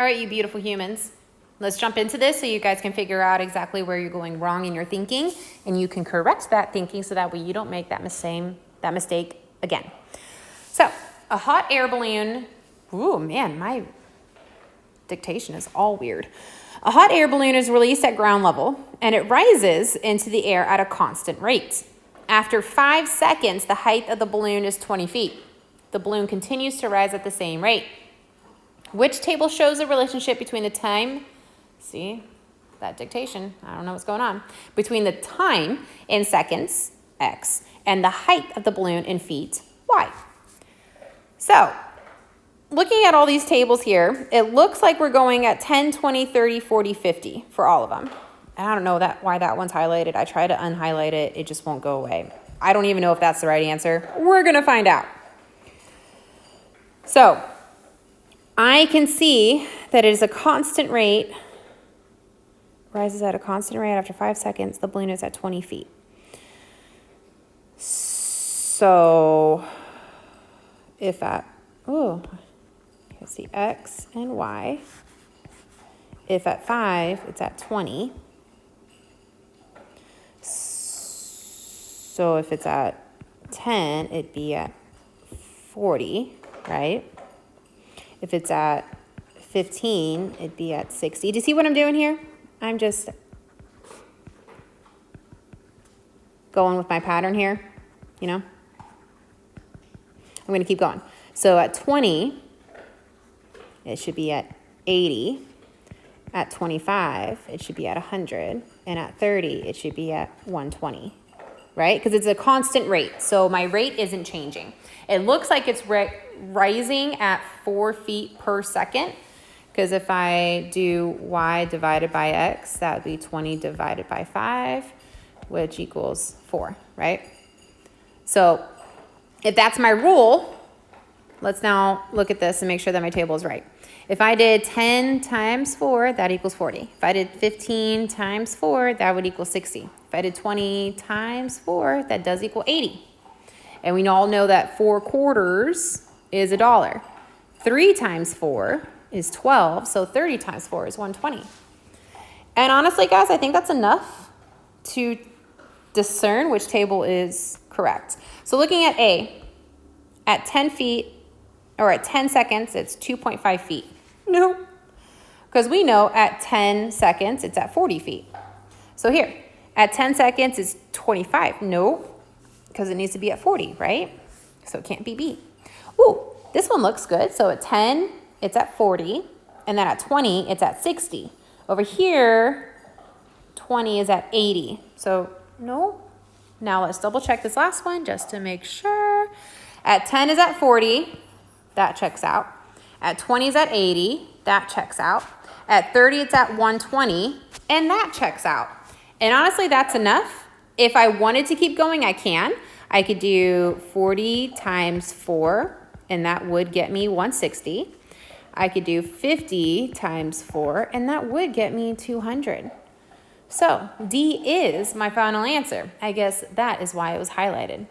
All right, you beautiful humans. Let's jump into this so you guys can figure out exactly where you're going wrong in your thinking, and you can correct that thinking so that way you don't make that mistake again. So, a hot air balloon. Ooh, man, my dictation is all weird. A hot air balloon is released at ground level, and it rises into the air at a constant rate. After 5 seconds, the height of the balloon is 20 feet. The balloon continues to rise at the same rate. Which table shows the relationship between the time, see, that dictation, I don't know what's going on, between the time in seconds, x, and the height of the balloon in feet, y? So, looking at all these tables here, it looks like we're going at 10, 20, 30, 40, 50 for all of them. And I don't know why that one's highlighted. I try to unhighlight it. It just won't go away. I don't even know if that's the right answer. We're going to find out. So, I can see that it is a constant rate, rises at a constant rate after 5 seconds. The balloon is at 20 feet. So, if at, let's see, x and y. If at 5, it's at 20. So if it's at 10, it'd be at 40, right? If it's at 15, it'd be at 60. Do you see what I'm doing here? I'm just going with my pattern here, you know? I'm going to keep going. So at 20, it should be at 80. At 25, it should be at 100. And at 30, it should be at 120, right? Because it's a constant rate. So my rate isn't changing. It looks like it's rising at 4 feet per second. Because if I do y divided by x, that would be 20 divided by 5, which equals 4, right? So if that's my rule, let's now look at this and make sure that my table is right. If I did 10 times 4, that equals 40. If I did 15 times 4, that would equal 60. If I did 20 times 4, that does equal 80. And we all know that 4 quarters is $1. 3 times 4 is 12, so 30 times 4 is 120. And honestly, guys, I think that's enough to discern which table is correct. So looking at A, at 10 feet, or at 10 seconds, it's 2.5 feet. No, because we know at 10 seconds, it's at 40 feet. So here, at 10 seconds, it's 25. No, because it needs to be at 40, right? So it can't be B. Ooh, this one looks good. So at 10, it's at 40, and then at 20, it's at 60. Over here, 20 is at 80. So no. Now let's double check this last one just to make sure. At 10 is at 40. That checks out. At 20 is at 80. That checks out. At 30, it's at 120. And that checks out. And honestly, that's enough. If I wanted to keep going, I can. I could do 40 times 4, and that would get me 160. I could do 50 times 4, and that would get me 200. So D is my final answer. I guess that is why it was highlighted.